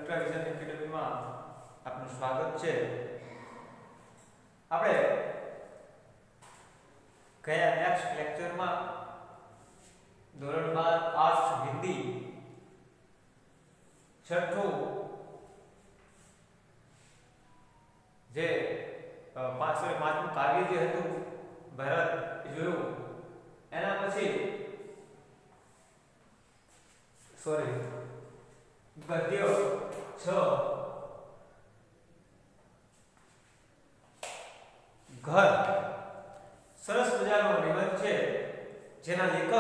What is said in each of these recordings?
પવિત્ર વિઝન એકેડેમીમાં આપનું સ્વાગત છે। આપણે ગયા નેક્સ્ટ લેક્ચરમાં ધોરણ 12 આર્ટ્સ હિન્દી છઠ્ઠું જે પાંચમું કાવ્ય જે હતું ભરત જોયું। એના પછી ગદ્ય 6 ઘર સરસ મજાનો નિબંધ છે જેના લેખક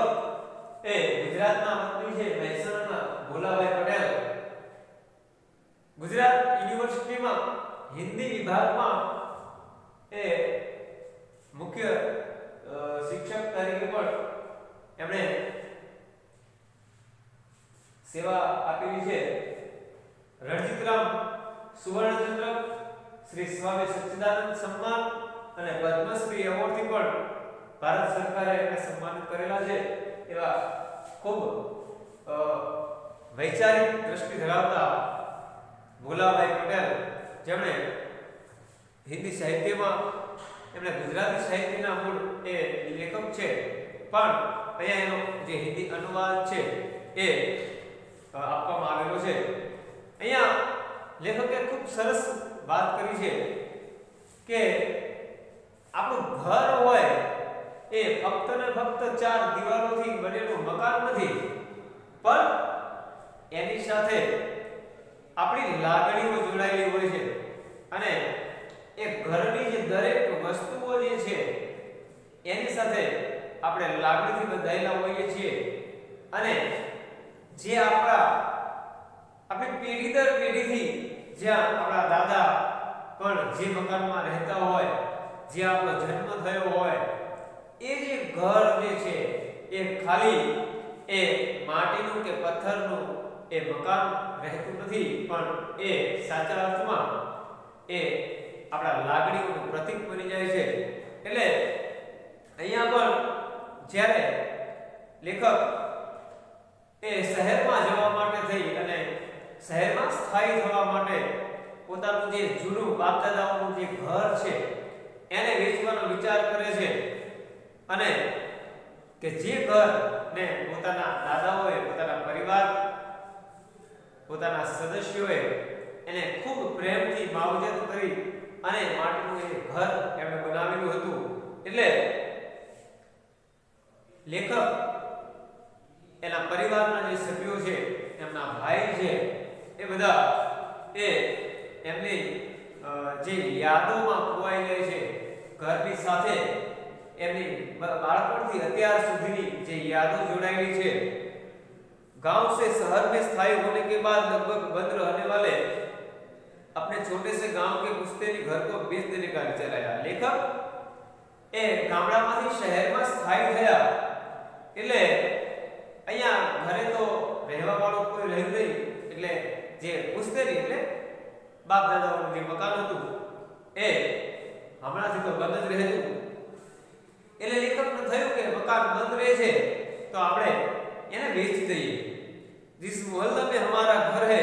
એ ગુજરાતના વતની છે મહેસાણાના ભોલાભાઈ પટેલ। ગુજરાત યુનિવર્સિટીમાં હિન્દી વિભાગમાં એ મુખ્ય શિક્ષક તરીકે પણ એમણે સેવા આપેલી છે। રણજીતરામ સુવર્ણચંદ્રક, શ્રી સ્વામી સચ્ચિદાનંદ સન્માન અને પદ્મશ્રી એવોર્ડથી પણ ભારત સરકારે એમને સન્માનિત કરેલા છે। એવા ખૂબ વૈચારિક દ્રષ્ટિ ધરાવતા ભોલાભાઈ પટેલ જેમણે હિન્દી સાહિત્યમાં એમણે ગુજરાતી સાહિત્યના મૂળ એ લેખક છે, પણ અહીંયા એનો જે હિન્દી અનુવાદ છે એ આપવામાં આવેલો છે। અહીંયા લેખકે ખૂબ સરસ વાત કરી છે કે આપણું ઘર હોય એ ફક્ત ને ફક્ત 4 દિવાલોથી બનેલું મકાન નથી, પણ એની સાથે આપણી લાગણીઓ જોડાયેલી હોય છે અને એ ઘરની જે દરેક વસ્તુઓ જે છે એની સાથે આપણે લાગણીથી બંધાયેલા હોઈએ છીએ અને જે આપણી પેઢી દર પેઢીથી જ્યાં આપણા દાદા પણ જે મકાનમાં રહેતા હોય, જ્યાં આપણો જન્મ થયો હોય, એ જે ઘર જે છે એ ખાલી એ માટીનું કે પથ્થરનું એ મકાન રહેતું નથી, પણ એ સાચા અર્થમાં એ આપણા લાગણીઓનું પ્રતીક બની જાય છે। એટલે અહીંયા પણ જ્યારે લેખક એ શહેરમાં જવા માટે થઈ અને શહેરમાં સ્થાયી થવા માટે પોતાનું જે જૂનું બાપદાદાઓનું જે ઘર છે એને વેચવાનો વિચાર કરે છે અને કે જે ઘરને પોતાના દાદાઓએ, પોતાના પરિવાર, પોતાના સદસ્યોએ એને ખૂબ પ્રેમથી માવજત કરી અને માટીનું એ ઘર એમણે બનાવેલું હતું। એટલે લેખક એના પરિવારના જે સભ્યો છે, એમના ભાઈ છે, એ બધા એ એમની જે યાદોમાં ખોવાઈ જાય છે, ઘરની સાથે એમની બાળપણથી અત્યાર સુધીની જે યાદો જોડાયેલી છે। गांव से शहर में स्थायी होने के बाद लगभग बंद रहने वाले अपने छोटे से गांव के पुश्तैनी घर को बेच देने का विचार आया। लेखक એ ગામડામાંથી શહેરમાં સ્થાયી થયા એટલે અહીંયા ઘરે તો રહેવા વાળું કોઈ રહ્યું નહીં, એટલે જે પુશ્તૈની એટલે બાપ દાદાઓનું જે મકાન હતું એ હમણાંથી તો બંધ જ રહેતું। એટલે લેખકને થયું કે મકાન બંધ રહે છે તો આપણે એને વેચી દઈએ। जिस मोहल्ले में हमारा घर है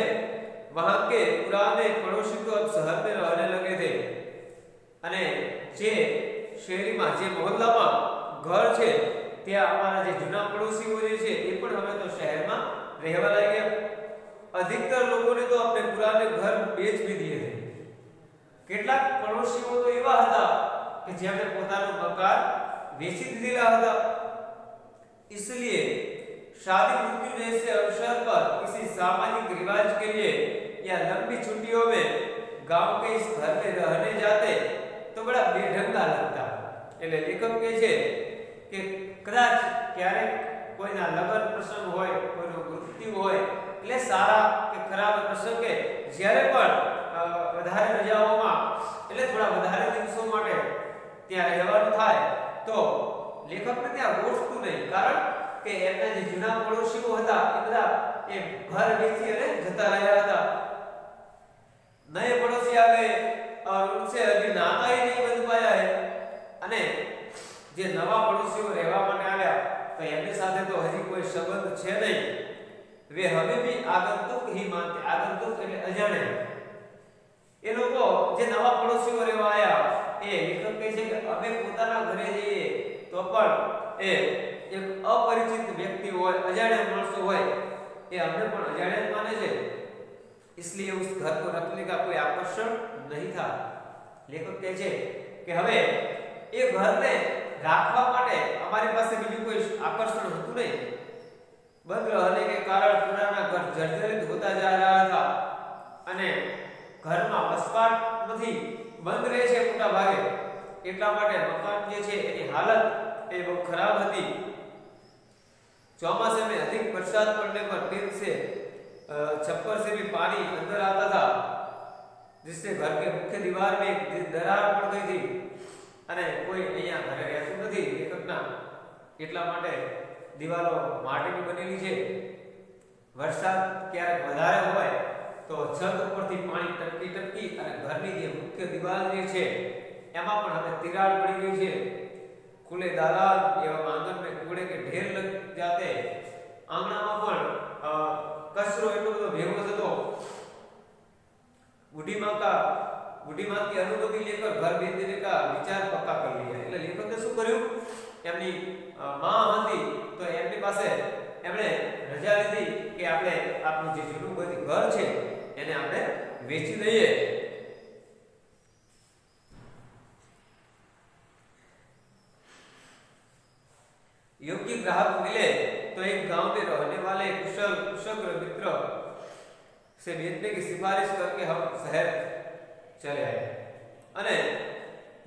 वहां के पुराने पड़ोसी तो अब शहर में रहने लगे थे અને જે શહેરીમાં જે મોહલ્લામાં ઘર છે ત્યાં અમારા જે જૂના પડોશીઓ જે છે એ પણ હવે તો શહેરમાં રહેવા લાગ્યા। अधिकतर लोगों ने तो अपने पुराने घर बेच भी दिए थे। કેટલાક પડોશીઓ તો એવા હતા કે જેમણે પોતાનું મકાન વેચી દીધેલા હતા। इसलिए शादी मृत्यु जैसे अवसर पर किसी सामाजिक रिवाज के लिए या लंबी छुट्टियों में गांव के इस घर में रहने जाते तो बड़ा बेढंगा लगता। એટલે લેખક કહે છે કે કદાચ ક્યારેક કોઈના લગ્ન પ્રસંગ હોય, કોઈનો મૃત્યુ હોય, એટલે સારા કે ખરાબ પ્રસંગે જ્યારે પણ વધારે રજાઓમાં એટલે થોડા વધારે દિવસો માટે ત્યાં રહેવાનું થાય તો લેખકને ત્યાં ગોઠતું નહીં, કારણ કે એમના જે જૂના પડોશીઓ હતા એ બધા એ ઘર વેચી અને જતા રહ્યા હતા। નए पड़ोसी आ गए और उनसे अभी नाता ही नहीं बन पाया है અને જે નવા પડોશીઓ રહેવા માટે આવ્યા તો એમની સાથે તો હજી કોઈ સંબંધ છે નહીં। वे हमें भी आगंतुक ही मानते। आगंतुक એટલે અજાણ્યા। એ લોકો જે નવા પડોશીઓ રહેવા આયા એ લેખક કહે છે કે અમે પોતાના ઘરે જઈએ તો પણ એ એક અપરિચિત વ્યક્તિ હોય, અજાણ્યા માણસો હોય, એ અમને પણ અજાણ્યા માને છે, इसलिए उस घर को रखने का कोई आकर्षण नहीं था। लेखक કહે છે કે હવે એ ઘરને રાખવા માટે અમારી પાસે બીજું કોઈ આકર્ષણ હતું નહીં। બંધ रहने के कारण पुराना घर जर्जरित होता जा रहा था અને ઘરમાં વસવાટ નથી, બંધ રહે છે મોટા ભાગે, એટલા માટે મકાન જે છે એની હાલત એ બહુ ખરાબ હતી। ચોમાસે में अधिक बरसात पड़ने पर टीन से छप्पर से भी पानी अंदर आता था, जिससे घर के मुख्य दीवार में एक दरार पड़ गई थी અને કોઈ અહીંયા ઘરે રહેતું નથી લેખકના, એટલા માટે દિવાલો માટીની બનેલી છે। વરસાદ ક્યારેક વધારે હોય તો છત ઉપરથી પાણી ટપકી ટપકી અને ઘરની જે મુખ્ય દિવાલ જે છે એમાં પણ હવે તિરાડ પડી ગઈ છે। खुले दालान एवं आंगन में कूड़े के ढेर लग जाते। आंगणाમાં પણ કચરો એટલો બધો ભેગો થતો। बूढ़ी माँ की अनुमति लेकर घर भेज देने का विचार पक्का कर लिया। એટલે લેખકે શું કર્યું, એમની માં હતી તો એમની પાસે એમણે રજા લીધી કે આપણે આપણું જે જૂનું ઘર છે એને આપણે વેચી દઈએ। योग्य ग्राहक मिले तो एक गांव में रहने वाले कुशल मित्र से बेचने की सिफारिश करके हम शहर चले आए। અને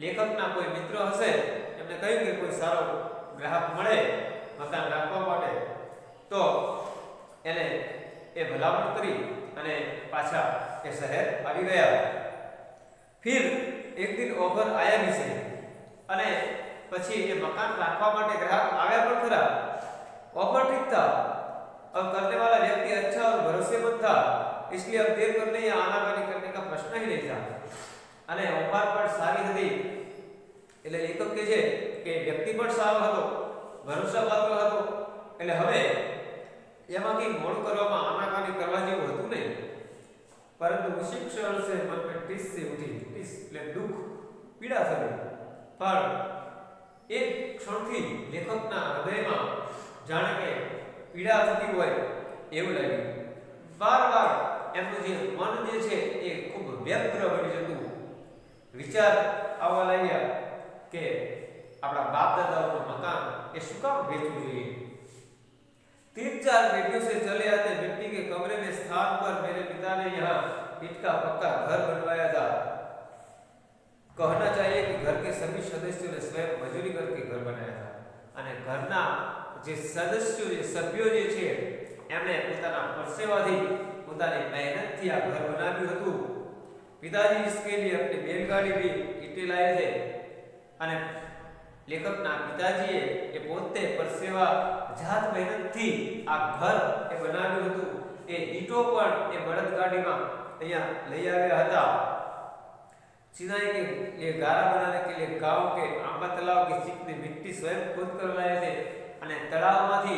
લેખકના કોઈ મિત્ર હશે એમને કહ્યું કે કોઈ સારો ગ્રાહક મળે મકાન રાખવા માટે તો એને એ ભલામણ કરી અને પાછા એ શહેર આવી ગયા। फिर एक दिन ऑफर आया भी से અને પછી એ મકાન રાખવા માટે ગ્રાહક આવ્યા પણ ખરા। ऑफर ठीक था, अब करने वाला व्यक्ति अच्छा और भरोसेमंद था, इसलिए अब देर करने या आनाकानी करने का प्रश्न ही नहीं था। અને ઓફર પણ સારી હતી એટલે લેખક કહે છે કે વ્યક્તિ પણ સારો હતો, ભરોસાપાત્ર હતો, એટલે હવે એમાંથી મોડું કરવામાં આનાકાની કરવા જેવું હતું નહીં। પરંતુ ઉसी क्षण से मन में टीस से उठी। टीस એટલે દુઃખ, પીડા થતી। પણ એક ક્ષણથી લેખકના હૃદયમાં જાણે કે પીડા થતી હોય એવું લાગ્યું। બાર એમનું જે મન જે છે એ ખૂબ વ્યગ્ર બની જતું। વિચાર આવવા લાગ્યા કે આપણા બાપ દાદાઓનું મકાન એ શું કામ વેચવું જોઈએ। 3-4 पेटियों से चले आते मिट्टी के कमरे में स्थान पर मेरे पिता ने यहाँ ईंट का पक्का घर बनवाया था। कहना चाहिए कि घर के सभी सदस्यों ने स्वयं मजूरी करके घर बनाया था। અને ઘરના જે સદસ્યો જે સભ્યો જે છે એમણે પોતાના પરસેવાથી પોતાની મહેનતથી આ ઘર બનાવ્યું હતું। पिताजी इसके लिए अपनी बैलगाड़ी भी ईंटे लाए थे અને લેખકના પિતાજીએ એ પોતે પરસેવા જાત મહેનતથી આ ઘર એ બનાવ્યું હતું। એ ઈંટો પણ એ બળદગાડીમાં અહીંયા લઈ આવ્યા હતા। सिंचाई के लिए गारा बनाने के लिए गांव के आंबा तालाब की चिकनी मिट्टी स्वयं खोद कर लाए थे અને તળાવમાંથી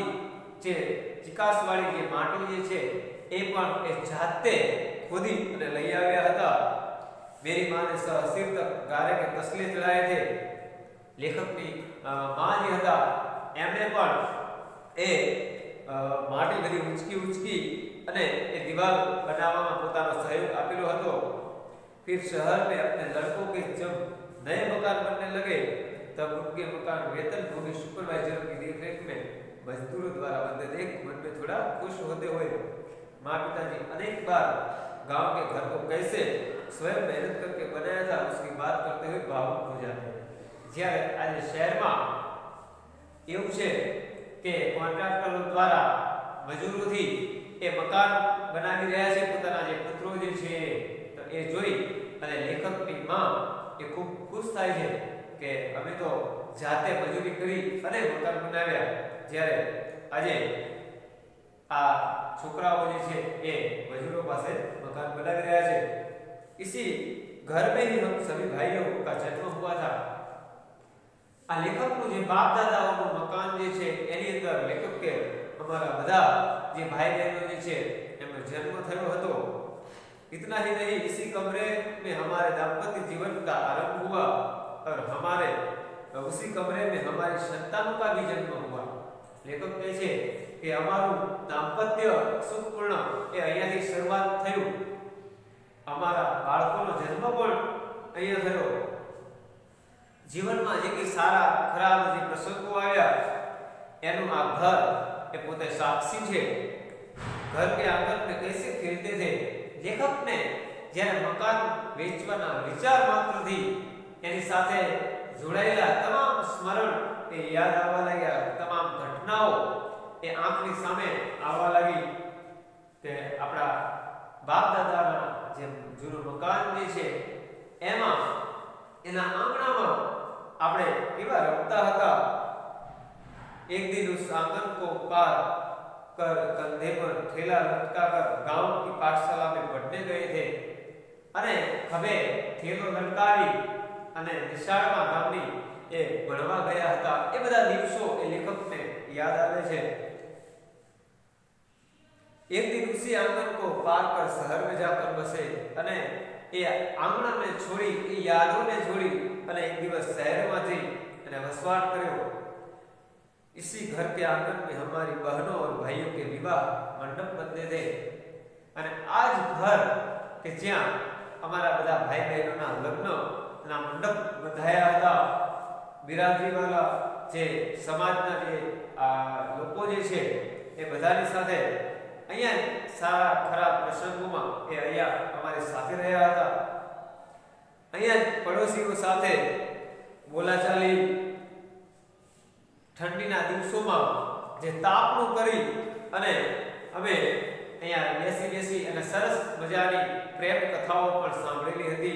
જે ચિકાસવાળી જે માટી જે છે એ પણ એ જાતે ખોદી અને લઈ આવ્યા હતા। मेरी मां ने सिर तक गारे के तसले चढ़ाए थे। લેખકની માં જે હતા એમણે પણ એ માટી બધી ઉંચકી અને એ દિવાલ બનાવવામાં પોતાનો સહયોગ આપેલો હતો। फिर शहर में अपने लड़कों के जब नए मकान बनने लगे तब उनके मकान वेतनभोगी सुपरवाइजरों की देखरेख में मजदूरों द्वारा बनते देख मन में थोड़ा खुश होते हुए माँ पिताजी अनेक बार गांव के घर को कैसे स्वयं मेहनत करके बनाया था उसकी बात करते हुए भावुक हो जाते हैं। જ્યારે આજે શહેરમાં એવું છે કે કોન્ટ્રાક્ટરો દ્વારા મજૂરોથી એ મકાન બનાવી રહ્યા છે પોતાના જે પુત્રો જે છે તો એ જોઈ અને લેખકની માં એ ખૂબ ખુશ થાય છે કે અમે તો જાતે મજૂરી કરી અને મકાન બનાવ્યા। જ્યારે આજે આ છોકરાઓ જે છે એ મજૂરો પાસે મકાન બનાવી રહ્યા છે। इसी घर में ही हम सभी भाइयों का जन्म हुआ था। આ લેખકનું જે બાપ દાદાઓનું મકાન જે છે એની અંદર લેખક કે हमारा बधा जे भाई बहनों जे छे एमनो जन्म थयो हतो। इतना ही नहीं, इसी कमरे में हमारे दाम्पत्य जीवन का आरंभ हुआ और हमारे उसी कमरे में हमारी संतानों का भी जन्म हुआ। लेखक कहे छे कि हमारू दाम्पत्य सुखपूर्ण ए अहींयाथी शरूआत थयुं। हमारा बाळकोनो जन्म पण अहींया थयो। जीवનમાં જે કે સારા ખરાબ જે પ્રસંગો આવ્યા એનું આ ઘર એ પોતે સાક્ષી છે। घर के आंगन में कैसे खेलते थे। लेखक ने જ્યારે મકાન વેચવાના વિચાર માત્રથી એની સાથે જોડાયેલા તમામ સ્મરણ એ યાદ આવવા લાગ્યા। તમામ ઘટનાઓ એ આંખની સામે આવવા લાગી કે આપણા બાપ દાદાના જે જૂનું મકાન જે છે એમાં એના આંગણામાં આપણે કેવા રમતા હતા। एक दिन उस आंगन को पार कर कंधे पर ठेला लटकाकर गांव की पाठशाला में पढ़ने गए थे अने खभे थेलो लटकावी अने निशाळમાં ગામની એ ભણવા ગયા હતા। એ બધા દિવસો એ લેખકને યાદ આવે છે। एक दिन उसी आंगन को पार कर शहर में जाकर बसे अने ए आंगणा ने छोड़ी ए यादों ने छोड़ी अने एक दिवस शहर में जई अने वसवाट कर्यो। इसी घर के आंगन में हमारी बहनों और भाइयों के विवाह मंडप बनते थे अने आज घर के ज्यां हमारा बधा भाई बहनों ना लग्न ना मंडप बंधाया हता। बिरादरी वाला जे समाजना जे लोको जे छे ए बधानी साथे अहींया सारा खराब प्रसंगोमां ए अहींया अमारी साथे रह्या हता। अहींया पड़ोशीओ साथे बोलाचाली ठंडीना दिवसोमां जे तापणुं करी अने अमे अहींया बेसी अने सरस मजानी प्रेम कथाओ पण सांभळेली हती।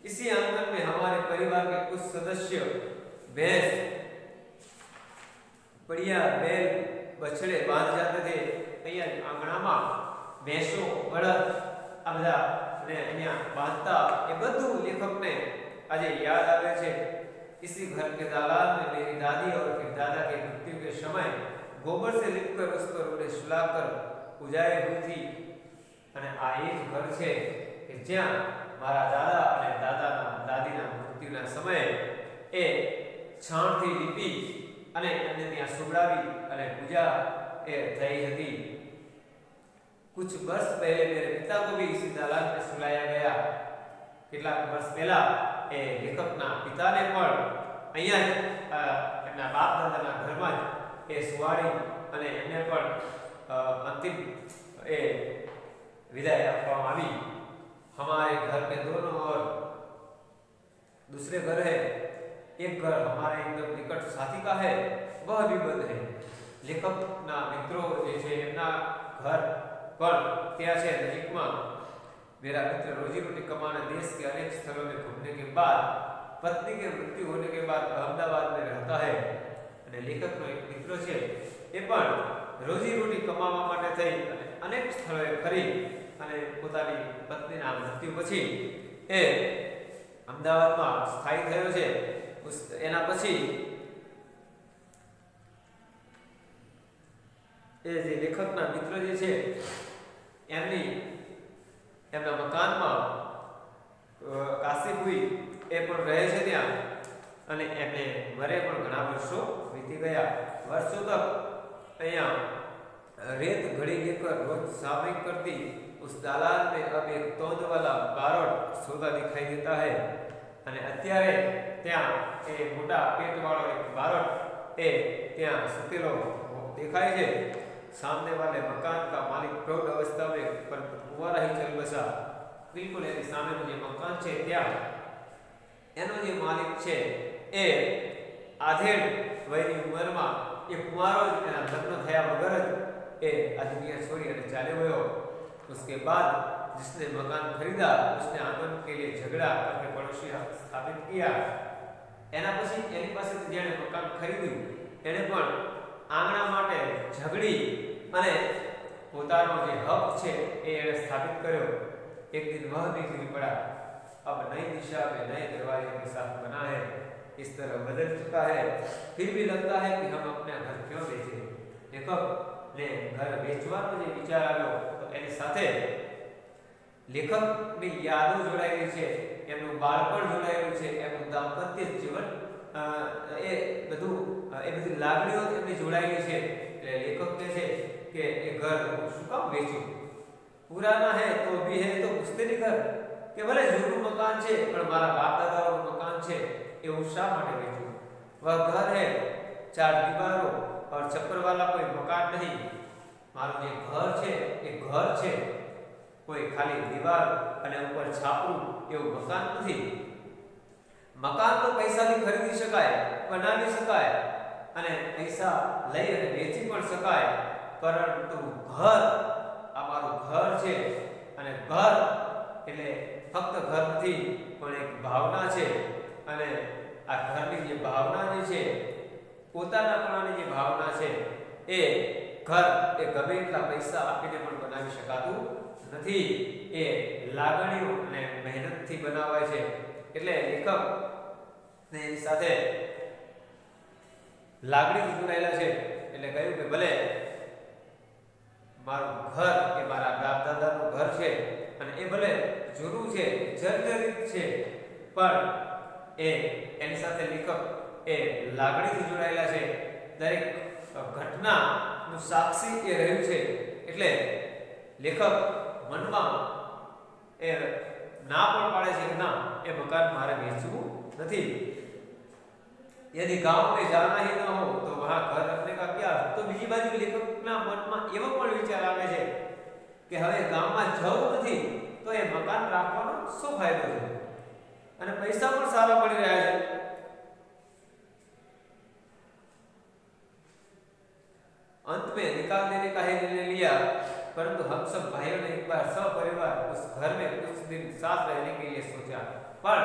इसी आंगन में हमारे परिवार के कुछ सदस्य भैंस बढ़िया बैल बछड़े बांध जाते थे। अहींया आंगणामां भैंसो बळद आ बधा ने अहींया बांधता ए बधुं लेखकने आजे याद आवे छे। इसी घर के दालान में मेरी दादी और फिर दादा के मृत्यु के समय गोबर से लिपकर उस पर उन्हें सुलाकर पूजाएं हुई थी अने आ ए ज घर छे के ज्यां मारा दादा अने दादाना दादीना मृत्युना समये ए छाणथी लीपी अने एमने त्यां सुवડાવી अने पूजा ए થઈ હતી। कुछ वर्ष पहले मेरे पिता को भी इसी दालान में सुलाया गया। કેટલાક વર્ષ પહેલા એ લેખકના પિતાને પણ અહીંયા એમના બાપ દાદાના ઘરમાં જ એ સુવાડી અને એમને પણ અંતિમ એ વિદાય આપવામાં આવી। हमारे घर के दोनों ओर दूसरे घर है। एक घर हमारे एकदम निकट साथी का है, वह भी बंद है। लेखकना मित्रों जे छे एमना घर पर ત્યાં છે નજીકમાં। मेरा मित्र रोजी रोटी कमाने देश के अनेक स्थलों में घूमने के बाद पत्नी के मृत्यु होने के बाद अहमदाबाद में रहता है અને લેખકનો એક મિત્ર છે એ પણ રોજી રોટી કમાવા માટે થઈ અને અનેક સ્થળોએ ફરી અને પોતાની પત્નીના મૃત્યુ પછી એ અમદાવાદમાં સ્થાયી થયો છે। એના પછી એ જે લેખકના મિત્ર જે છે એમની एमना मकान में काशीपुरी ए पण रहे छे त्यां अने एमने मरे पण घणा वर्षो वीती गया। वर्षों तक अहींया रेत घड़ी लेकर रोज सामयिक करती उस दालान में अब एक तोंद वाला बारोट सोदा दिखाई देता है अने अत्यारे त्यां ए मोटा पेट वाळो एक बारोट ए त्यां सुतेलो देखाय छे। सामने वाले मकान का मालिक प्रौढ़ अवस्था में परंतु कुंवारा ही चल बसा। बिल्कुल एनी सामेनो जे मकान छे त्यां एनो जे मालिक छे ए आधेड़ वयनी उंमरमां ए कुंवारो ज एना लग्न थया वगर ज ए आ दुनिया छोड़ी अने चाल्यो गयो। उसके बाद जिसने मकान खरीदा उसने आंगन के लिए झगड़ा करके पड़ोसी हक स्थापित किया। एना पछी एनी पासे जेणे मकान खरीद्युं एणे पण आंगणा माटे झगड़ी अने पोतानो जे हक छे ए एणे स्थापित कर्यो। एक दिन वह भी गिर पड़ा। अब नई दिशा में नए दरवाजे के साथ बना है, इस तरह बदल चुका है, फिर भी लगता है कि हम अपना घर क्यों बेचें। લેખકને ઘર વેચવાનો જે વિચાર આવ્યો તો એની સાથે લેખકની યાદો જોડાયેલી છે, એમનું બાળપણ જોડાયેલું છે, એમનું દાંપત્ય જીવન એ બધી લાગણીઓ એમની જોડાયેલી છે। એટલે લેખક કહે છે કે એ ઘર શું કામ વેચું, પુરાના હે તો ભી હે તો પૂછતે નહીં ઘર, કે ભલે જૂનું મકાન છે પણ મારા બાપ દાદાઓનું મકાન છે એવું શા માટે વેચું। वह घर है चार दीवारों और छप्पर वाला कोई मकान नहीं, मारो जे घर छे ए घर छे, कोई खाली दीवार अने ऊपर छापरू एवं मकान नहीं। मकान तो पैसा थी खरीदी शकाय, बनावी शकाय अने पैसा लई अने वेची पण शकाय, परंतु घर आ मारू घर छे अने घर એટલે ફક્ત ઘર નથી પણ એક ભાવના છે અને આ ઘરની જે ભાવના જે છે પોતાનાપણાની જે ભાવના છે એ ઘર એ ગમે એટલા પૈસા આપીને પણ બનાવી શકાતું નથી, એ લાગણીઓ અને મહેનતથી બનાવાય છે। એટલે લેખક ને એની સાથે લાગણી જોડાયેલા છે એટલે કહ્યું કે ભલે મારું ઘર એ મારા બાપ દાદાનું ઘર છે અને એ ભલે જૂનું છે જર્જરિત છે પણ એ એની સાથે લેખક એ લાગણીથી જોડાયેલા છે, દરેક ઘટનાનું સાક્ષી એ રહ્યું છે। એટલે લેખક મનમાં એ ના પણ પાડે છે કે ના એ મકાન મારે વેચવું નથી। यदि गांव में जाना ही न हो तो वहां घर रखने का क्या। तो बीजी बाजू लेखकना मनमा एवो पण विचार आवे छे કે હવે ગામમાં જવું નથી તો એ મકાન રાખવાનો શું ફાયદો છે અને પૈસા પણ સારા મળી રહ્યા છે। अंत में निकाल देने का ही निर्णय लिया, परंतु हम सब भाइयों ने एक बार सपरिवार उस घर में कुछ दिन साथ रहने के लिए सोचा। पर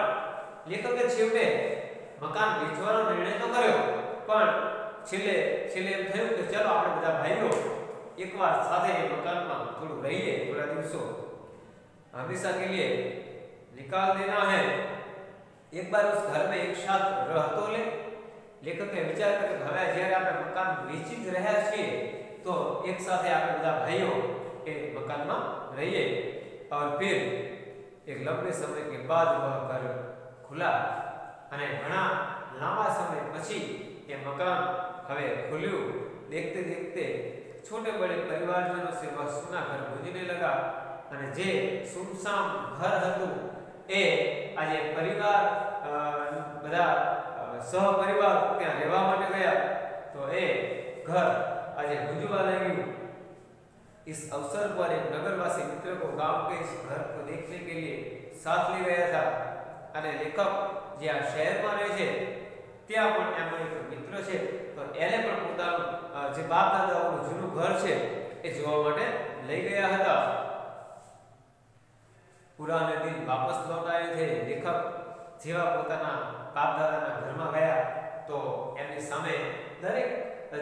लेखके छेवटे मकान वेचવાનો નિર્ણય તો કર્યો પણ છેલ્લે એમ થયું કે ચલો આપણે બધા ભાઈઓ એકવાર સાથે એ મકાનમાં થોડું રહીએ, થોડા દિવસો हमेशा के लिए निकाल देना है, एक बार उस घर में एक साथ रह तो ले। लेखक ने विचार કર્યો કે હવે જ્યારે આપણે મકાન વેચી જ રહ્યા છીએ तो एक साथ આપણે બધા ભાઈઓ એ મકાનમાં રહીએ। और फिर एक लंबे समय के बाद वह घर खुला અને ઘણા લાંબા સમય પછી એ મકાન હવે ખુલ્યું। देखते देखते छोटे बड़े परिवारजनों से वह सुना घर गूंजने लगा અને જે સુમસામ ઘર હતું એ આજે પરિવાર બધા સહપરિવાર ત્યાં રહેવા માટે ગયા તો એ घर આજે ગુંજવા લાગ્યું। इस अवसर पर एक नगरवासी मित्र को गांव के इस घर को देखने के लिए साथ ले गया था અને લેખક જે આ શહેરમાં રહે છે ત્યાં પણ એમનો એક મિત્ર છે તો એને પણ પોતાનું જે બાપ દાદાઓનું જૂનું ઘર છે એ જોવા માટે લઈ ગયા હતા। पुराने दिन वापस लौट आए थे। लेखक जेवा पोताना बाप दादाना घरमा गया तो एमनी सामे दरेक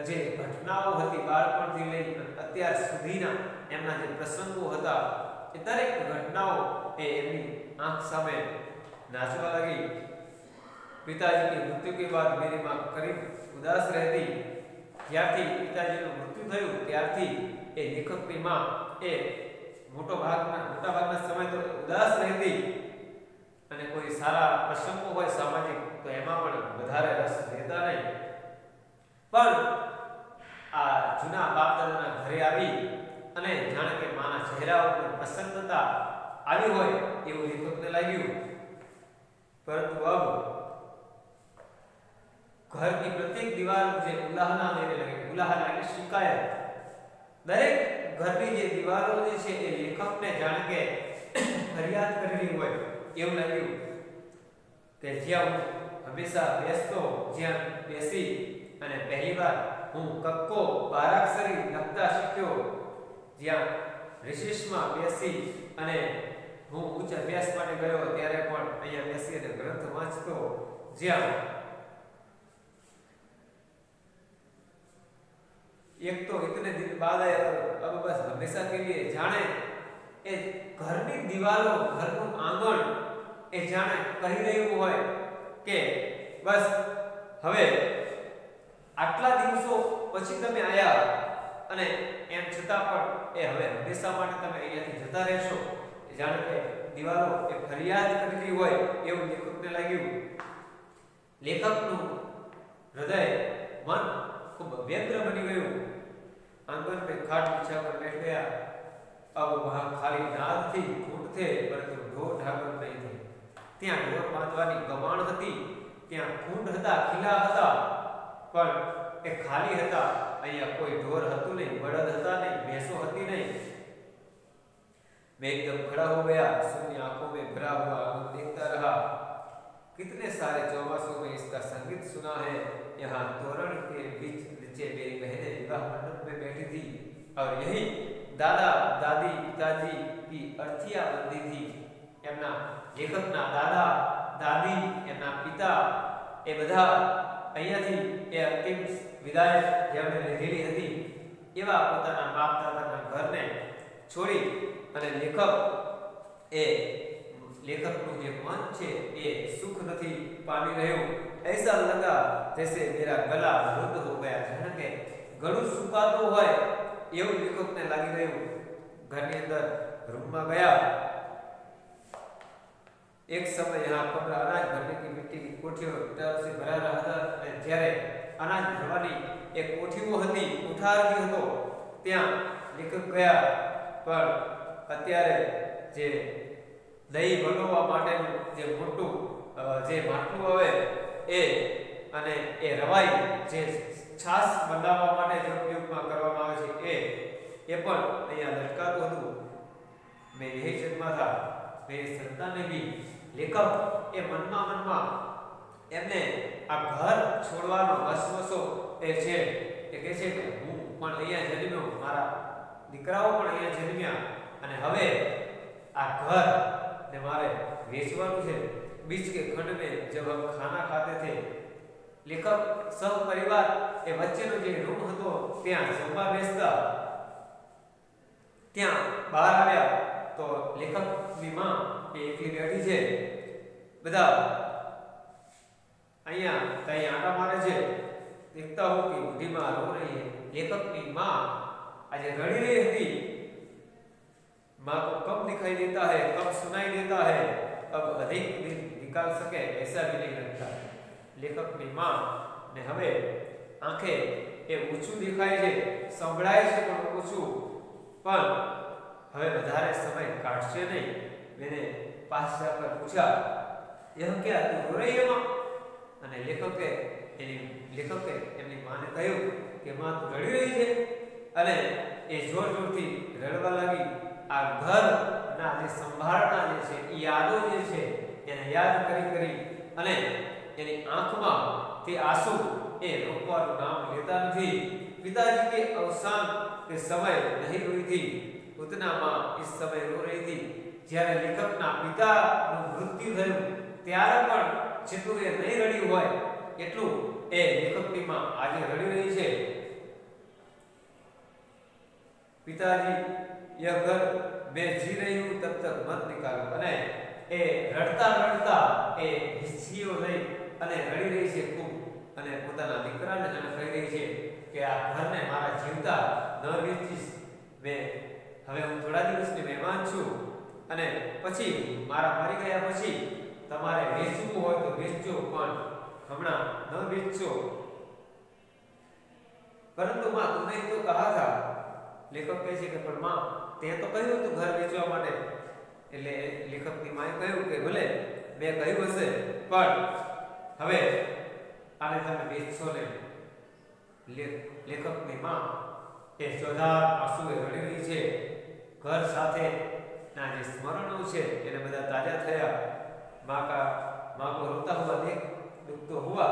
जे घटनाओं हती बाळपणथी लई અત્યાર સુધીના એમના જે પ્રસંગો હતા એ દરેક ઘટનાઓ એ એમની આંખ સામે नाचवा लगी। पिताजी की मृत्यु के बाद मेरी मां करीब उदास रहती। ત્યારથી પિતાજીનું મૃત્યુ થયું ત્યારથી એ લેખકની માં એ મોટા ભાગના સમય તો ઉદાસ રહેતી અને કોઈ સારા પ્રસંગો હોય સામાજિક તો એમાં પણ વધારે રસ લેતા નહીં। પણ આ જૂના બાપ દાદાના ઘરે આવી અને જાણે કે માના ચહેરા ઉપર પ્રસન્નતા આવી હોય એવું લેખકને લાગ્યું। परंतु अब घर की प्रत्येक दीवार मुझे उलाहना देने लगे। उलाहना એટલે શિકાયત। દરેક ઘરની જે દીવારો જે છે એ લેખકને જાણે કે ફરિયાદ કરી રહી હોય એવું લાગ્યું કે જ્યાં હું હંમેશા બેસતો જ્યાં બેસી અને પહેલીવાર હું કક્કો બારાક્ષરી લખતા શીખ્યો, જ્યાં રિશિષમાં બેસી અને હું ઉચ્ચ અભ્યાસ માટે ગયો ત્યારે પણ અહીંયા બેસી અને ગ્રંથ વાંચતો, જ્યાં एक तो इतने दिन बाद आया अब बस हमेशा के लिए जाने ए घरनी दीवारों घरનું આંગણ એ જાણે કહી રહ્યું હોય કે બસ હવે આટલા દિવસો પછી તમે આયા અને એમ છતાં પણ એ હવે હંમેશા માટે તમે અહીંયાથી જતા રહેશો, જાણે કે દિવાલો એ ફરિયાદ કરતી હોય એવું લેખકને લાગ્યું. લેખકનું હૃદય મન ખૂબ વ્યગ્ર બની ગયું. आंगन पे खाट बिछाकर बैठ गया. अब वहां खाली नाद थी, खूंट थे, परंतु ढोर ढाकर नहीं थे. ત્યાં ઢોર બાંધવાની ગમાણ હતી, ત્યાં ખૂંટ હતા, ખીલા હતા, પણ એ ખાલી હતા. અહીંયા કોઈ ઢોર હતું નહીં, બળદ હતા નહીં, ભેંસો હતી નહીં. मैं एकदम खड़ा हो गया, शून्य आंखों में भरा हुआ आंगन देखता रहा. कितने सारे चौमासों में इसका संगीत सुना है. यहाँ तोरण के बीच नीचे मेरी बहनें विवाह मंडप में बैठी थी और यही दादा दादी पिताजी की अर्थियां बंधी थी. एमना लेखकना दादा दादी एमना पिता ए बधा અહીંયાથી એ અંતિમ વિદાય જેમણે લીધેલી હતી એવા પોતાના બાપ દાદાના ઘરને છોડી અને लेखकનું જે મન છે એ સુખ નથી પામી રહ્યું. ऐसा लगा जैसे मेरा गला रुद्ध हो गया. जाने के गळું સુકાતું હોય એવું લેખકને લાગી રહ્યું. ઘરની અંદર રૂમમાં गया. एक समय यहाँ कमरा अनाज भरने की मिट्टी की कोठियों से भरा रहा था. જ્યારે અનાજ ભરવાની એક કોઠીઓ હતી, ઉઠારતી હતો, ત્યાં લેખક ગયા. પણ અત્યારે જે દહીં બનાવવા માટેનું જે મોટું જે માટલું આવે એ અને એ રવાઈ જે છાશ બનાવવા માટે જે ઉપયોગમાં કરવામાં આવે છે એ પણ અહીંયા લટકાતું હતું. મેં यही जन्मा था. मेरी संतान ने भी लेखक એ મનમાં એમને આ ઘર છોડવાનો વસવસો એ છે. એ કહે છે કે હું પણ અહીંયા જન્મ્યો, મારા દીકરાઓ પણ અહીંયા જન્મ્યા અને હવે આ ઘર ने मारे बेचवानु है. बीच के खंड में जब हम खाना खाते थे, लेखक सब परिवार ए वच्चेनो जे रूम हतो ત્યાં જમવા બેસતા. ત્યાં બહાર આવ્યા તો લેખકની માં એ એકલી બેઠી છે. બધા અહીંયા ત્યાં આટા મારે છે. देखता हूं कि बूढ़ी मां रो रही है. लेखकની मां આજે રડી રહી હતી. माँ को कब दिखाई देता है, कब सुनाई देता है, अब अधिक दिन निकाल सके ऐसा भी नहीं लगता. लेखक की माँ ने हवे आंखें ए ऊंचू दिखाई है, संभळाय छे पण ऊंचू, पण हवे વધારે समय काटशे नहीं. मैंने पास जाकर पूछा, यह क्या तू रो रही है माँ? અને લેખકે એમની માને કહ્યું કે માં તું રડી રહી છે. અને એ જોર જોરથી રડવા લાગી. आ घर ना जे संभाळना जे छे ई यादो जे छे એને યાદ કરી અને એની આંખમાં તે આંસુ એ રોકવાનું નામ લેતા નથી. पिताजी के अवसान के समय नहीं रोई थी, उतना मां इस समय रो रही थी. જ્યારે લેખકના પિતાનું મૃત્યુ થયું ત્યારે પણ જેટલું એ નહીં રડ્યું હોય એટલું એ લેખકની માં આજે રડી રહી છે. पिताजी यह घर मैं जी रही हूं तब तक मत निकालो. અને એ રડતા રડતા એ હિસ્સીઓ લઈ અને રડી રહી છે ખૂબ. અને પોતાના દીકરાને જાણે કહી રહી છે કે આ ઘરને મારા જીવતા ન વેચીશ. મેં હવે હું થોડા દિવસની મહેમાન છું અને પછી મારા મરી ગયા પછી તમારે વેચવું હોય તો વેચજો, પણ હમણાં ન વેચજો. પરંતુ માં તુમે તો કહા था. લેખક કહે છે કે પણ માં તે તો કહ્યું હતું ઘર વેચવા માટે. એટલે લેખકની માએ કહ્યું કે ભલે મેં કહ્યું હશે પણ હવે આને તમે વેચશો નહીં. લેખકની માં એ ચોધાર આંસુએ રડી રહી છે. ઘર સાથે ના જે સ્મરણો છે એને બધા તાજા થયા. मां को रोता हुआ देख दुख तो हुआ,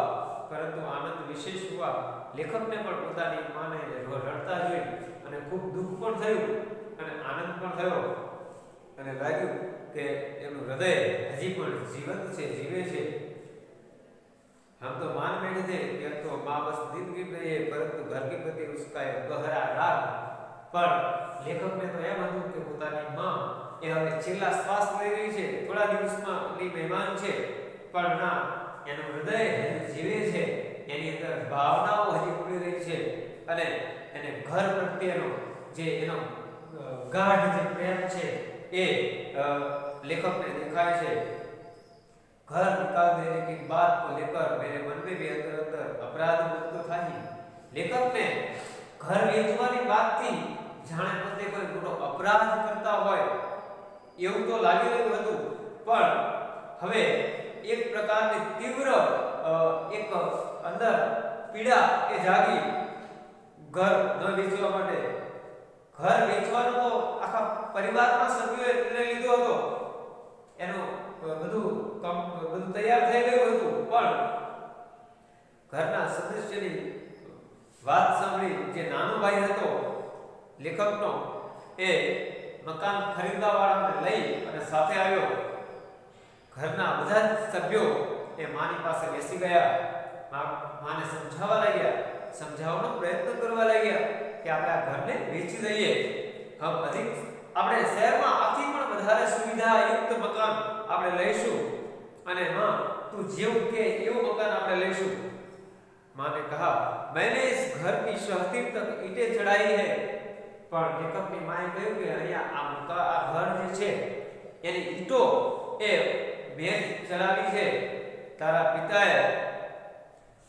परंतु आनंद विशेष हुआ. लेखकने पण पोतानी माने रडता જોઈ અને ખૂબ દુઃખ પણ થયું અને આનંદ પણ થયો. અને લાગ્યું કે એનું હૃદય હજી પણ જીવંત છે, જીવે છે. हम तो मान बैठे थे कि अब तो माँ बस दिन गिन रही है, परंतु घर के प्रति उसका एक गहरा राग. पर लेखक ने तो एम હતું કે પોતાની માં એ હવે છેલ્લા શ્વાસ લઈ રહી છે, થોડા દિવસમાં ની મહેમાન છે, પણ ના, એનું હૃદય જીવે છે, એની અંદર ભાવનાઓ હજી ઉડી રહી છે અને એને ઘર પ્રત્યેનો જે એનો ગાઢ જે પ્રેમ છે એ લેખકને દેખાય છે। घर निकाल देने की बात को लेकर मेरे मन में भी अंदर अंदर अपराध बोध तो था ही। लेखक ने घर वेचवानी बात थी जाने पोते कोई मोटो अपराध करता होय એવું તો લાગી રહ્યું હતું, પણ હવે એક પ્રકારની તીવ્ર એક અંદર પીડા એ જાગી ઘર ન વેચવા માટે। ઘર વેચવાનો તો આખા પરિવારના સભ્યોએ નિર્ણય લીધો હતો, એનો બધું તૈયાર થઈ ગયું હતું, પણ ઘરના સદસ્યની વાત સાંભળી જે નાનો ભાઈ હતો લેખકનો એ મકાન ખરીદવા વાળાને લઈ અને સાથે આવ્યો। ઘરના બધા સભ્યો એ માની પાસે બેસી ગયા, માને સમજાવવા લાગ્યા, સમજાવવાનો પ્રયત્ન કરવા લાગ્યા કે આપણે આ ઘરને વેચી દઈએ, આપણે શહેરમાં આથી પણ વધારે સુવિધાયુક્ત મકાન આપણે લઈશું અને હા તું જેવું કે એવું મકાન આપણે લઈશું। मां ने कहा मैंने इस घर की शहतीर तक ईंटें चढ़ाई है, पर लेखकनी माए कह્યું કે અહીંયા આ ઘર જે છે એની ઈંટો એ મેં ચડાવી છે। તારા પિતાએ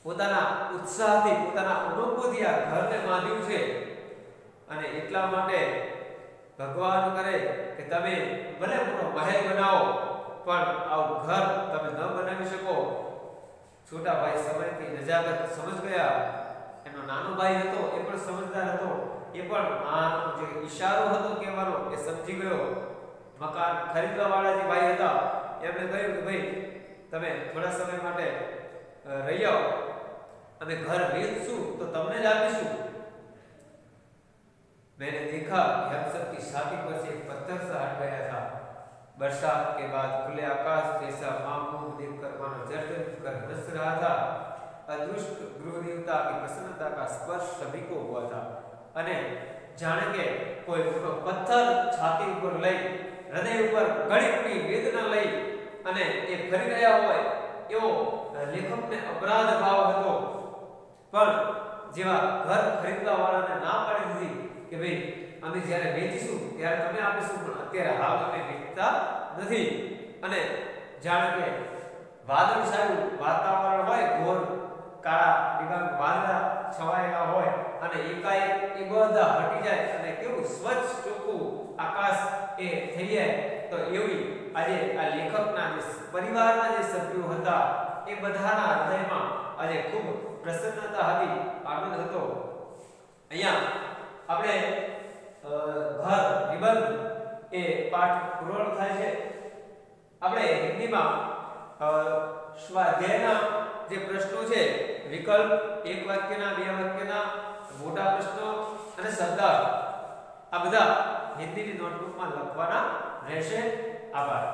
પોતાના ઉત્સાહથી પોતાના અનુભવથી આ ઘરને બાંધ્યું છે અને એટલા માટે ભગવાન કરે કે તમે ભલે મોટો મહેલ બનાવો પણ આવું ઘર તમે ન બનાવી શકો। छोटा भाई समय की नजाकत समझ गया, એનો નાનો ભાઈ હતો એ પણ સમજદાર હતો, એ પણ આનો જે ઈશારો હતો કહેવાનો એ સમજી ગયો। મકાન ખરીદવા વાળા જે ભાઈ હતા એમણે કહ્યું કે ભાઈ તમે થોડા સમય માટે રહી આવો, અમે ઘર વેચશું તો તમને જ આપીશું। मैंने देखा कि हम सब की छाती पर से एक पत्थर सा हट गया था। बरसात के बाद खुले आकाश जैसा मामूल देखकर मानो जर्जर कर हंस रहा था। अदृष्ट गृह देवता की प्रसन्नता का स्पर्श सभी को हुआ था अने जाने के कोई मोटो पत्थर छाती ऊपर लई हृदय ऊपर घड़ी पड़ी वेदना लई अने ए फरी રહ્યા હોય એવો લેખકને અપરાધ ભાવ હતો। પણ જેવા ઘર ખરીદવા વાળાને ના પાડી દીધી કે ભાઈ અમે જ્યારે વેચીશું ત્યારે તમે આપીશું, પણ અત્યારે હાલ અમે વેચતા નથી। અને જાણે કે વાદળછાયું વાતાવરણ હોય, ઘોર કાળા ડિબાંગ વાદળા છવાયેલા હોય અને એકાએક એ બધા હટી જાય અને કેવું સ્વચ્છ ચોખ્ખું આકાશ એ થઈ જાય, તો એવી આજે આ લેખકના જે પરિવારના જે સભ્યો હતા એ બધાના હૃદયમાં આજે ખૂબ પ્રસન્નતા હતી, આનંદ હતો। અહીંયા આપણે ઘર નિબંધ એ પાઠ પૂર્ણ થાય છે। આપણે હિન્દીમાં સ્વાધ્યાયના જે પ્રશ્નો છે વિકલ્પ, એક વાક્યના, બે વાક્યના, મોટા પ્રશ્નો અને શબ્દાર્થ આ બધા હિન્દીની નોટબુકમાં લખવાના રહેશે। આભાર।